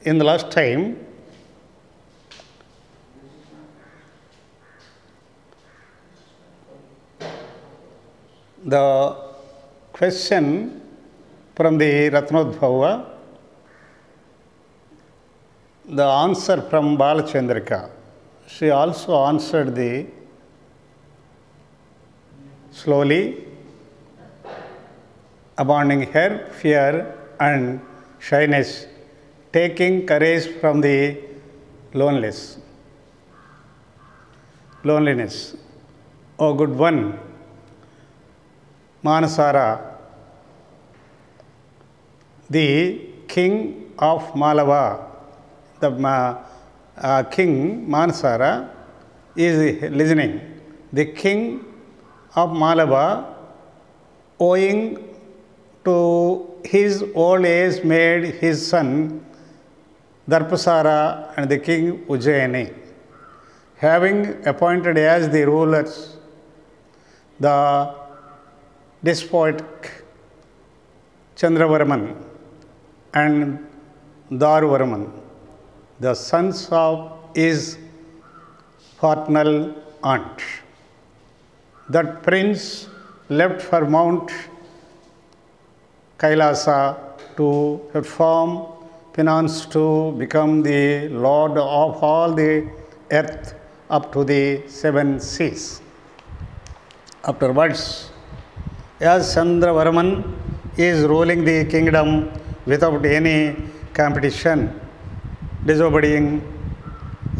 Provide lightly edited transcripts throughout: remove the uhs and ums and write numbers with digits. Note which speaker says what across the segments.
Speaker 1: In the last time, the question from the Ratnodbhava, the answer from Balachandrika, she also answered the slowly, abandoning her fear and shyness, taking courage from the loneliness. O good one, Manasara, the king of Malava, the king Manasara is listening. The king of Malava, owing to his old age, made his son Darpasara and the king Ujjayini, having appointed as the rulers the despotic Chandravarman and Daruvarman, the sons of his paternal aunt. That prince left for Mount Kailasa to perform penance to become the lord of all the earth up to the 7 seas. Afterwards, as Chandravarman is ruling the kingdom without any competition, disobeying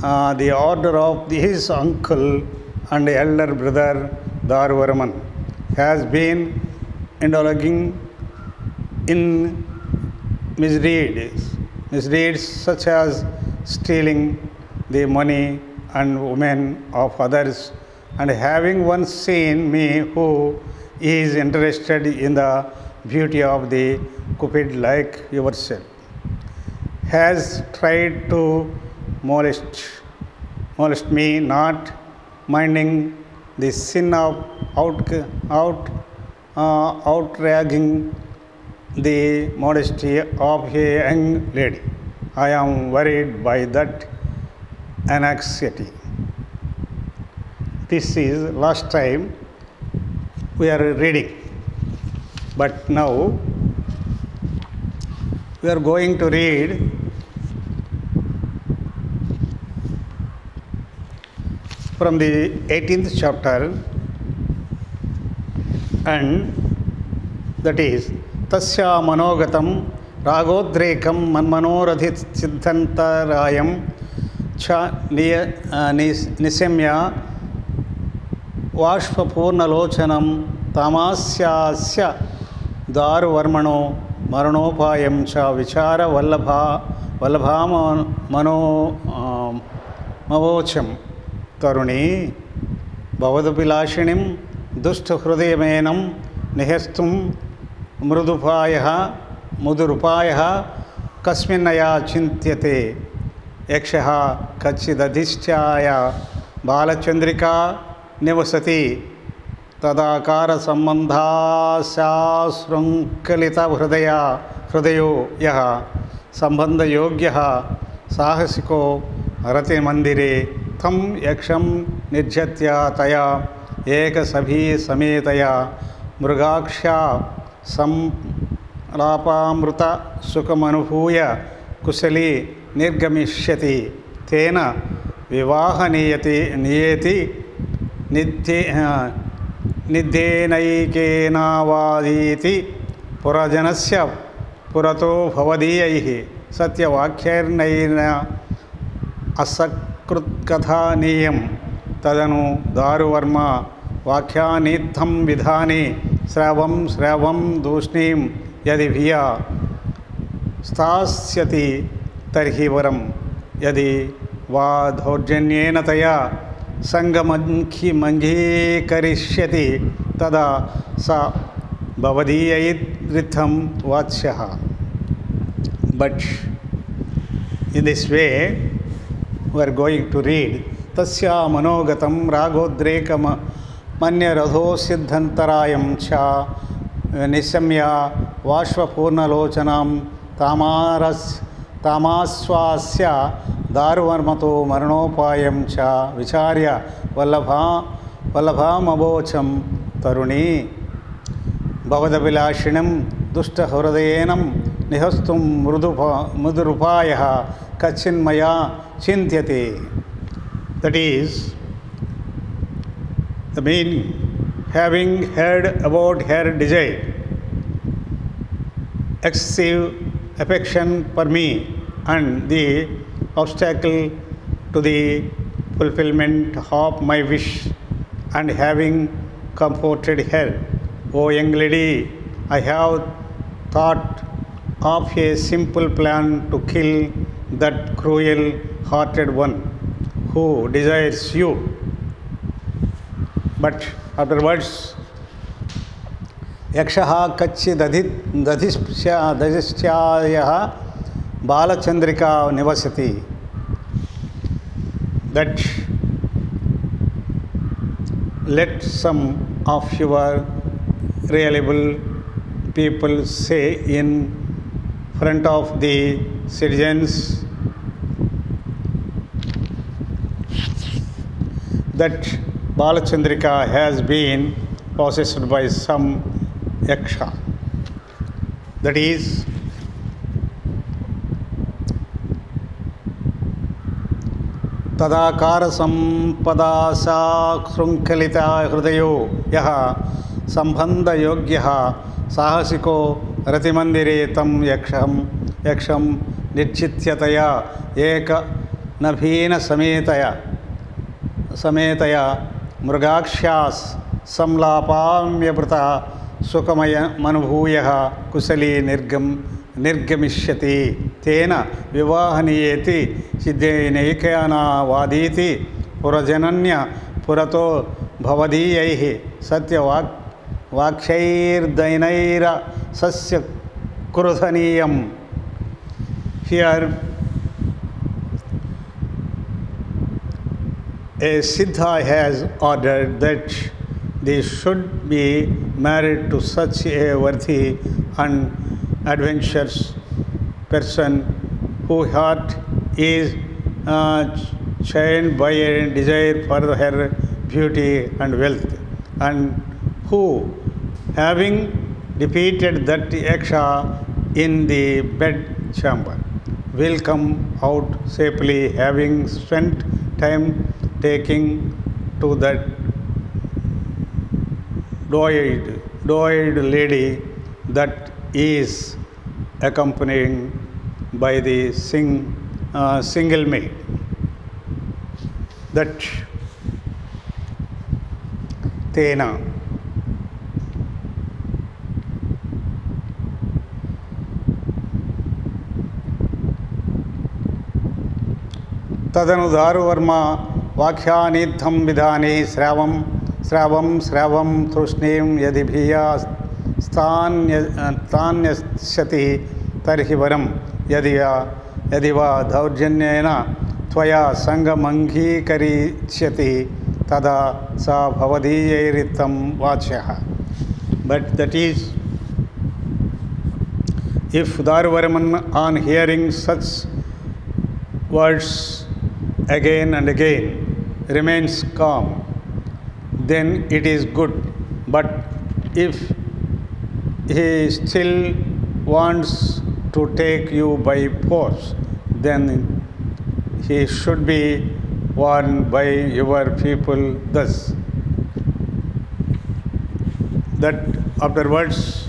Speaker 1: the order of his uncle and elder brother Daruvarman, has been indulging in misdeeds such as stealing the money and women of others, and having once seen me who is interested in the beauty of the Cupid like yourself, has tried to molest me, not minding the sin of outragging the modesty of a young lady. I am worried by that anxiety. This is last time we are reading, but now we are going to read from the 18th chapter, and that is Tasya Manogatam Ragodrekam Manmanoradhit Siddhantarayam Cha Nisemya Vashpapurnalochanam Tamasyasya Daruvarmano Maranopayam Cha Vichara Vallabha Mano Mavocham Taruni Bhavadapilashinim Dusta Hrudayamenam Nihestum Mudurupaya Kasminaya Chintyate Yakshaha Kachidadhischaya Balachandrika Nivasati Tadakara Sambandha Sasrunkalita Hrudayo Yaha Sambandha Yogyaha Sahasiko Rati Mandire Tam Yaksham Nirjatya Taya Eka Sabhi Sametaya Mrugaksha Samrapamruta Sukamanuhuya Kusali Nirgamishyati Tena Vivaha Niyeti Niddenaikenaavaditi Purajanasya Purato Bhavadiyaihi Satyavakyarnaina Asakrutkathaniyam Tadanu Daruvarma Vakhyanitham Vidhani Sravam Dushnim Yadi Bhiya Stasyati Tarhivaram Yadi Vadhorjanyena Taya Sangamanki Karishyati Tada Sa Bhavadiyaitritham Vatsyaha. But in this way, we are going to read Tasya Manogatam Ragodrekam Manya Radho Siddhantarayam Cha Nisamya Vashvapurnalochanam Tamaras तामाश्वास्य दारुवर्मतो मरणोपायं च विचार्य वल्लभामवोचं तरुणी भवदभिलाषिणं दुष्टहृदयेनं निहस्तुं मृदुरूपायः कच्चिन्मया चिन्त्यते. That is the meaning. Having heard about her desire, excessive affection for me, and the obstacle to the fulfillment of my wish, and having comforted her, O young lady, I have thought of a simple plan to kill that cruel-hearted one who desires you. But afterwards, Yakshaha Kachidadhischyayaha Balachandrika Nivasati. That let some of your reliable people say in front of the citizens that Balachandrika has been possessed by some yaksha. That is, तदाकार संपदा सा शृंखलिता हृदयो यः संबंध योग्यः साहसिको रतिमंदिरे तं यक्षं निश्चित्यतया एक नभीन समेतया मृगाक्ष्यास् संलापाम्यवृता सुखमयमनुभूयः कुशली निर्गमिष्यति तेन विवाहनीयेति सिद्धेनैक्यानावादीति पुरजनन्य पुरतो भवदीयैः सत्यवाक्यैर्दैनैरसस्य क्रुधनीयम्. Here a Siddha has ordered that they should be married to such a worthy and adventurous person whose heart is chained by a desire for her beauty and wealth, and who, having defeated that yaksha in the bed chamber, will come out safely, having spent time taking to that doe-eyed lady that is accompanied by the single maid. That tena तदनु दारुवर्मा वाक्यानिद्धं विधाने श्रावं तृष्णीं यदि भिया स्थान्यस्यति तर्हि वरं यदि वा दौर्जन्येन त्वया सङ्गमङ्गीकरिष्यति तदा सा भवदीयैरित्थं वाच्यः. But that is, if Daruvarman, on hearing such words again and again, remains calm, then it is good. But if he still wants to take you by force, then he should be warned by your people thus, that afterwards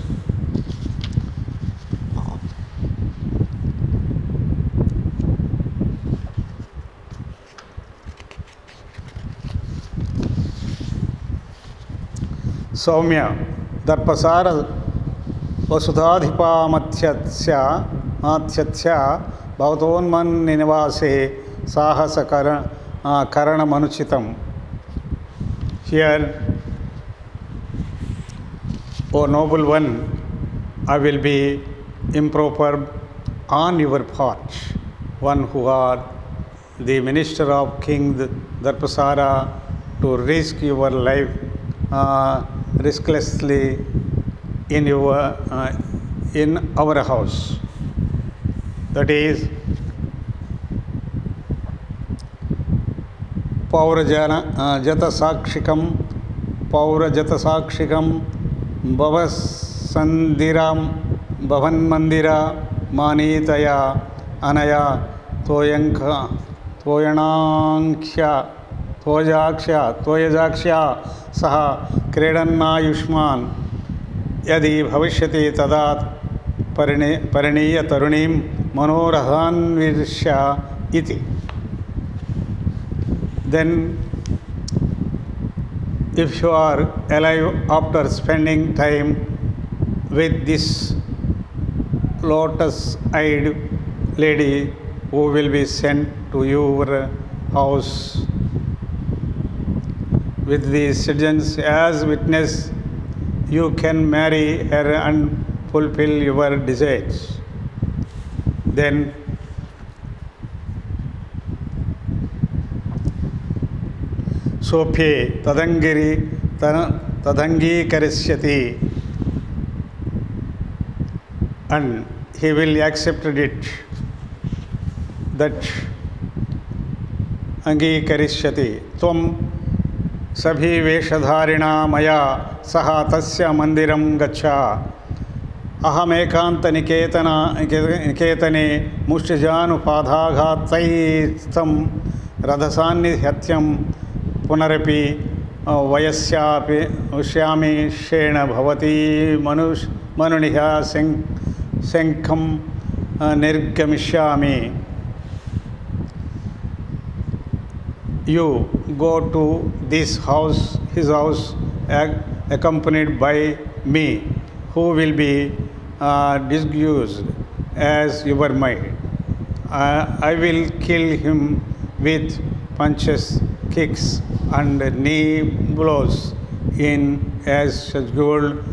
Speaker 1: Saumya दर्पसार वसुधाधिपामथ्यस्य भवतोन्मन्निवासे साहसकरणमनुचितम्. Here, O noble one, I will be improper on your part, one who are the minister of King Darpasara, to risk your life risklessly in our house. That is पौरजतसाक्षिकं भवसन्दिरां भवन्मन्दिरा मानीतया अनया तोयजाक्ष्या सह क्रीडन्नायुष्मान् यदि भविष्यति तदा परिणीय तरुणीं मनोरथान्विष्य इति. Then if you are alive after spending time with this lotus-eyed lady who will be sent to your house with the citizens as witness, you can marry her and fulfill your desires. Then Sophe tadangikarishyati, and he will accept it, that angikarishyati tvam sabhi veshadharina maya saha tasya mandiram gaccha aham ekanta niketane mushtijanupadhaghataitam radhasannihatyam पुनरपि वयस्यापि उष्यामि शेण भवति मनुनिह शंखं निर्गमिष्यामि. You go to this house, his house, accompanied by me, who will be disguised as your maid. I will kill him with punches, kicks and knee blows in as scheduled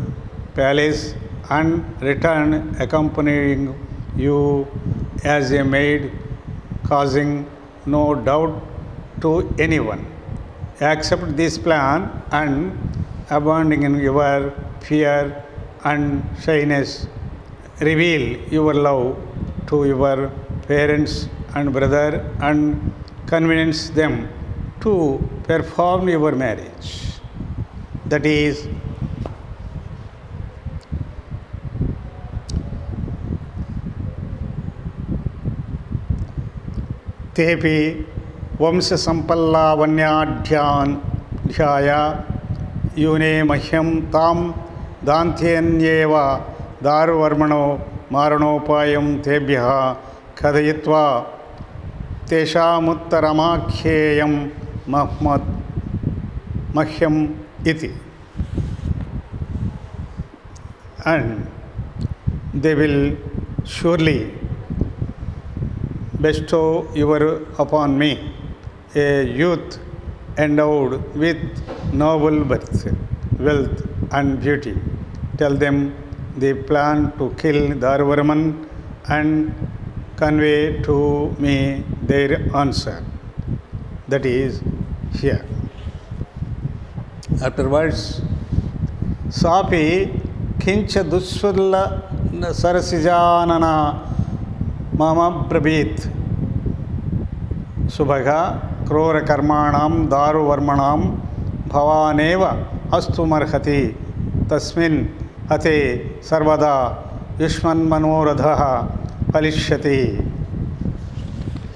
Speaker 1: palace and return accompanying you as a maid, causing no doubt to anyone. Accept this plan and abandoning your fear and shyness. Reveal your love to your parents and brother and convince them to perform your marriage. That is tepi vamsa sampallavanyadhyaya yune mahyam tam dantyanyeva daruvarmano maranopayam tebhyaha kadayitva teshamuttaramakhyeyam mahyam iti. And they will surely bestow upon me a youth endowed with noble birth, wealth and beauty. Tell them they plan to kill Daruvarman and convey to me their answer. That is here. Afterwards, Sapi kincha dusvalla sarasijanana mama brabit subhaga krora karmanam daru varmanam bhavaneva astu marhati tasmin hate sarvada yushman manoradha palishyati.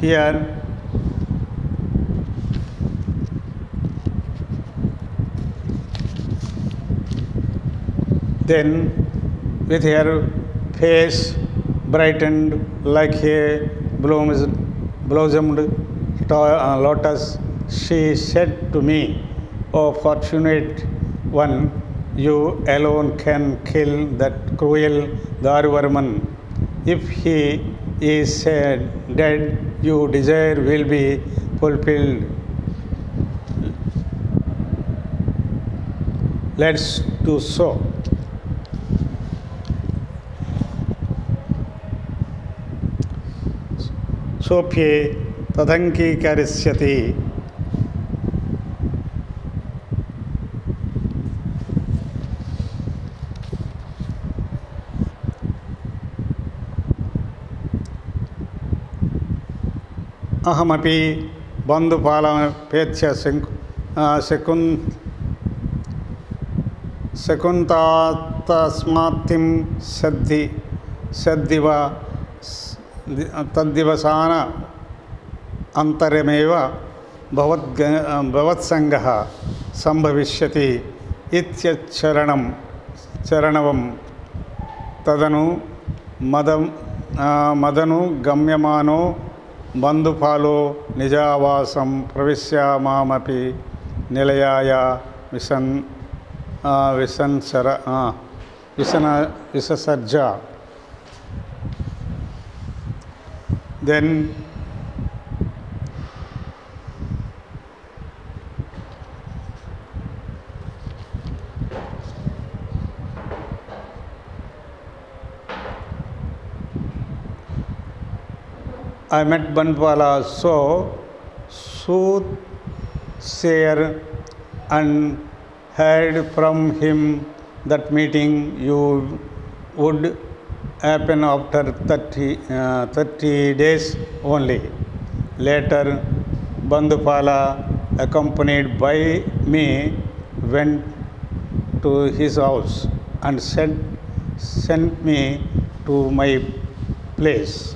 Speaker 1: Here then with her face brightened like a blossomed lotus, she said to me, "O fortunate one, you alone can kill that cruel Daruvarman. If he is dead, your desire will be fulfilled. Let's do so." Sophe tadangikarishyati. अहमपि बन्धुपालमेत्य शकुन्तातस्मात्तिं सद्दिव तद्दिवसान अन्तरमेव भवत्सङ्गः सम्भविष्यति चरणवं तदनु मदनु गम्यमानो बन्धुपालो निजावासं प्रविश्य मामपि निलयाय विससर्ज. Then I met Bandwala, so soothsayer, and heard from him that meeting you would happen after 30 days only. Later, Bandupala, accompanied by me, went to his house and sent me to my place.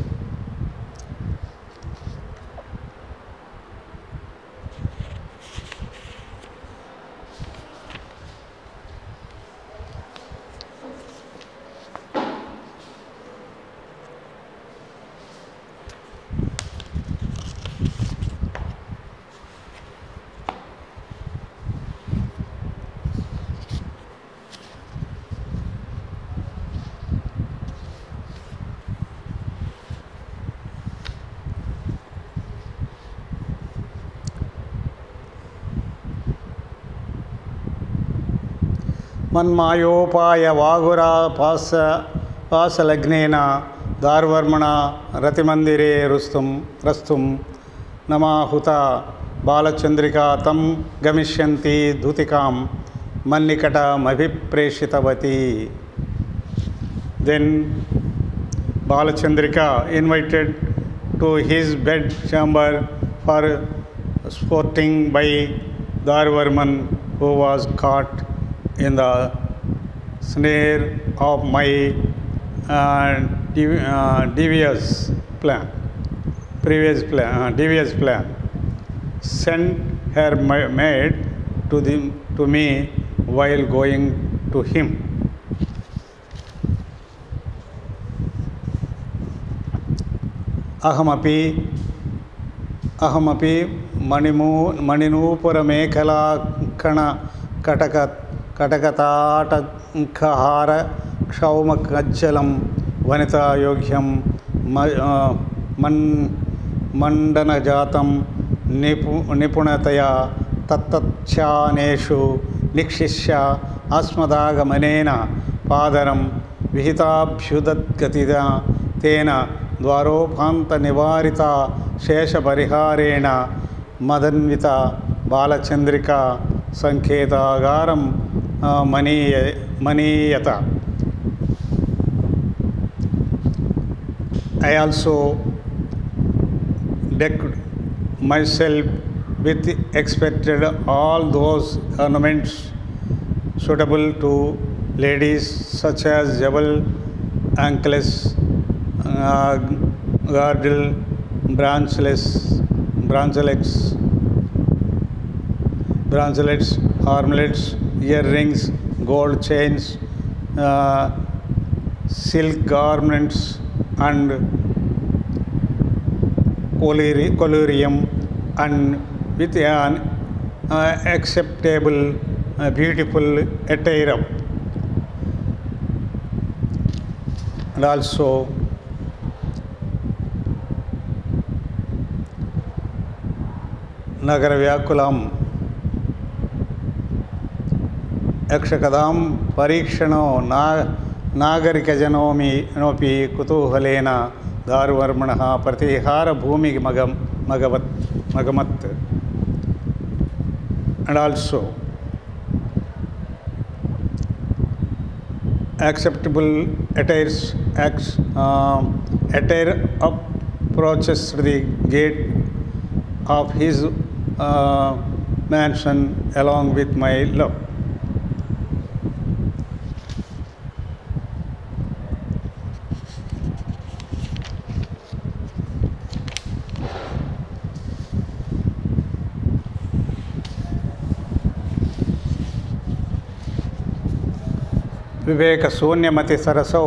Speaker 1: मन्मायोपाय वागुरा पासलग्नेन दार्वर्मणा रतिमन्दिरे रस्तुं नमाहुता बालचन्द्रिका तं गमिष्यन्ति धूतिकां मन्निकटमभिप्रेषितवती. Then Balachandrika invited to his bed chamber for sporting by Darvarman, who was caught in the snare of my devious plan. Sent her maid to me while going to him. अहमपि मणिनूपुरमेखला कटकताटङ्कहार क्षौमकज्जलं वनितायोग्यं मण्डनजातं निपुणतया तत्तच्छानेषु निक्षिष्य अस्मदागमनेन पादरं विहिताभ्युदद्गतिना तेन द्वारोपान्तनिवारिता शेषपरिहारेण मदन्विता बालचन्द्रिका संकेतागारं मनीयत. I also decked myself with expected all those ornaments suitable to ladies, such as jewel, anklets, girdle, branchlets, armlets, earrings, gold chains, silk garments, and collyrium, and with an acceptable, beautiful attire. And also Nagara Vyakulam यक्षकदां परीक्षणो नागरिकजनोपि कुतूहलेन दारुवर्मणः प्रतिहारभूमिमगमत्. And also acceptable attire approaches the gate of his mansion along with my love. विवेक शून्यमति सरसौ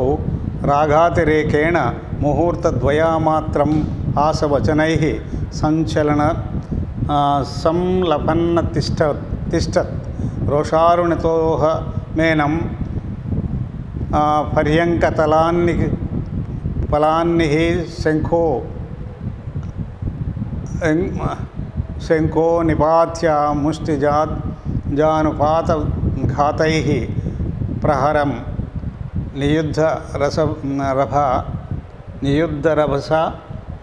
Speaker 1: रागातिरेकेण मुहूर्तद्वयामात्रम् आसवचनैः संचलन संलपन्न तिष्ठत् रोषारुणितोह मेनं पर्यङ्कतलान्निः शङ्खो निपात्य मुष्टिजानुपातघातैः प्रहरं नियुद्धरभसा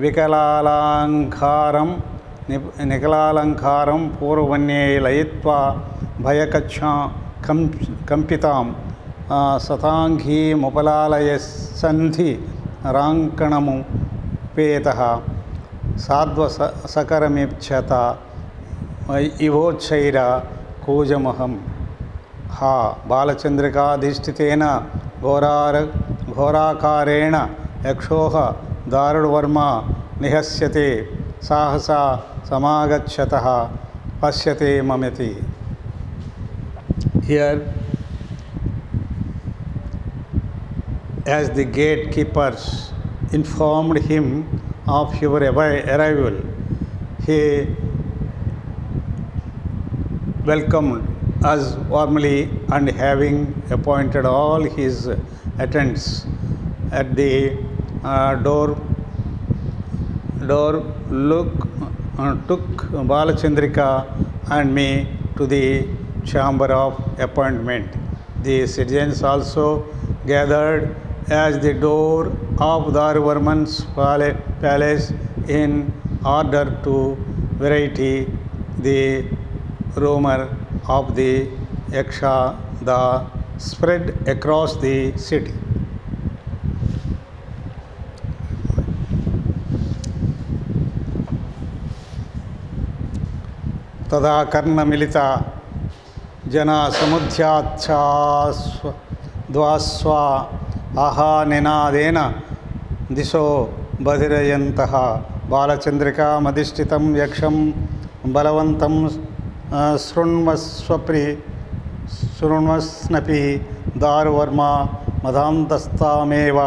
Speaker 1: विकलालङ्कारं पूर्ववन्ये लयित्वा भयकच्छा कंपितां सताङ्घीमुपलालयसन्धि राङ्कणमुपेतः साध्वसकरमिच्छत इवोच्चैर कूजमहं हा बालचन्द्रिकाधिष्ठितेन घोराकारेण यक्षोः दारुणवर्मा निहस्यते साहसा समागच्छतः पश्यते ममति. Here, as the gatekeepers informed him of your arrival, he welcomed us warmly and having appointed all his attendants at the door took Balachandrika and me to the chamber of appointment. The citizens also gathered at the door of Daruvarman's palace in order to verify the rumor of the Yaksha that spread across the city. तदा कर्णमिलिता जना समुद्ध्याच्छास्वा आहा निनादेन दिशो बधिरयन्तः बालचन्द्रिकामधिष्ठितं यक्षं बलवन्तं शृण्वस्नपि दारुवर्मा मदान्तस्तामेव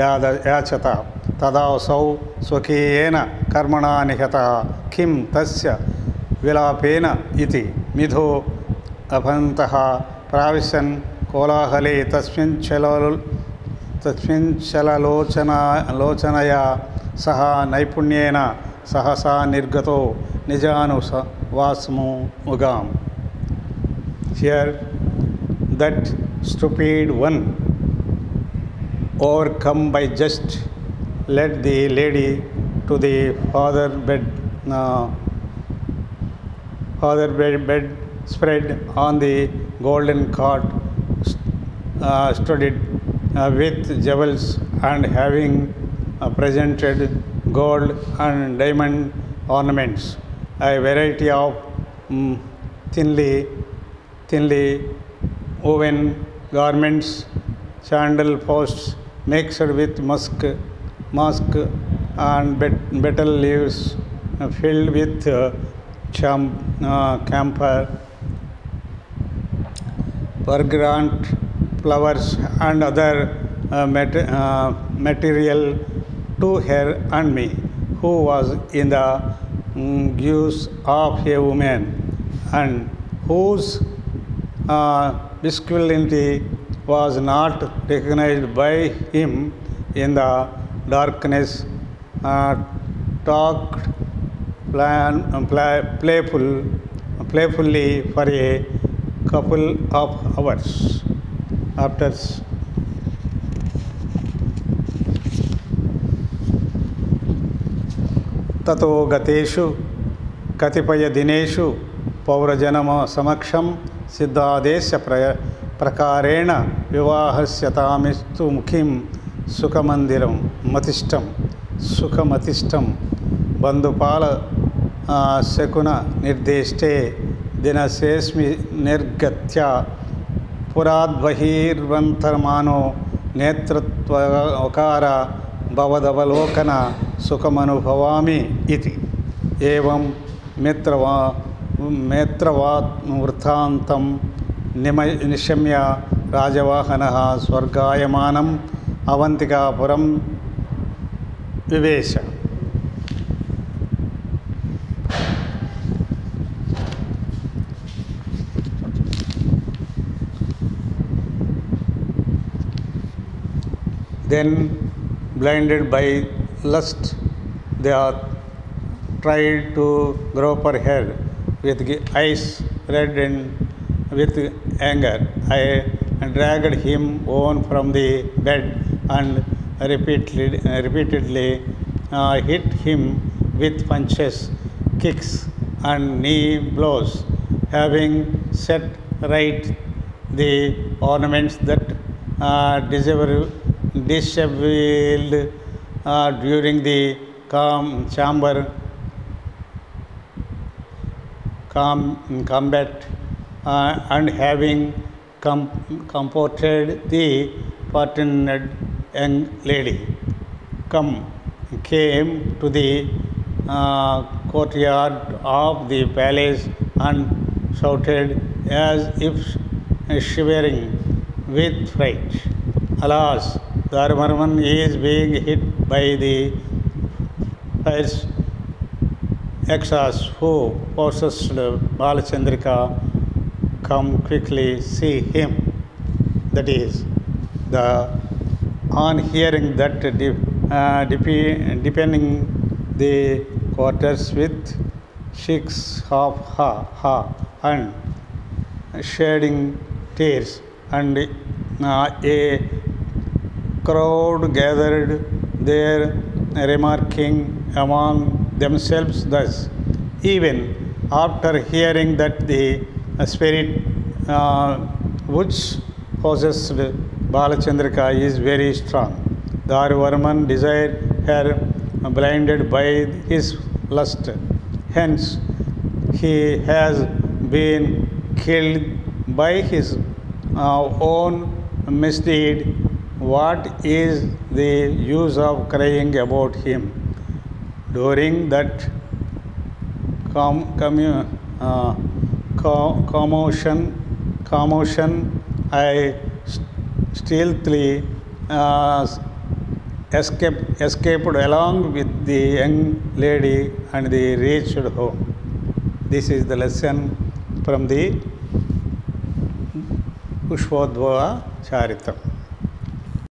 Speaker 1: याचत. तदासौ स्वकीयेन कर्मणा निहतः किं तस्य विलापेन इति मिथो अभन्तः provision कोलाहले तस्मिन् चललोचनया सह नैपुण्येन सहसा निर्गतो निजानुवासमुगाम्. Here, that stupid one, overcome by just, led the lady to the father bed spread on the golden cot, studded with jewels and having presented gold and diamond ornaments, a variety of thinly woven garments, chandel posts mixed with musk and betel leaves filled with camphor, fragrant flowers and other material to her and me, who was in the guise of a woman and whose masculinity was not recognized by him in the darkness, talked playfully for a couple of hours. After ततो गतेषु कतिपयदिनेषु पौरजनम समक्षं सिद्धादेश प्रकारेण विवाहस्य तामिस्तु मुखिं सुखमतिष्ठं बन्धुपाल शकुन निर्दिष्टे दिनशेषमि निर्गत्य पुराद्बहिर्वन्तर्मानो नेत्रत्वकार भवदवलोकन सुखमनुभवामि इति एवं मेत्रवृत्तान्तं निशम्य राजवाहनः स्वर्गायमानम् अवन्तिकापुरं विवेश. Then, blinded by lust, they are tried to grope her head with eyes red and with anger. I dragged him on from the bed and repeatedly hit him with punches, kicks, and knee blows, having set right the ornaments that disheveled during the combat, and having comforted the partnered young lady, came to the courtyard of the palace and shouted as if shivering with fright, "Alas, Dharmarman is being hit by the fierce exhaust who possessed Balachandrika. Come quickly, see him." That is, on hearing that, deepening the quarters with shrieks of ha and shedding tears, and a crowd gathered there, remarking among themselves thus: "Even after hearing that the spirit which possessed Balachandrika is very strong, Dharvarman desired her blinded by his lust. Hence, he has been killed by his own misdeed. What is the use of crying about him?" During that commotion, I stealthily escaped along with the young lady and they reached home. This is the lesson from the Pushpodbhava Charitam.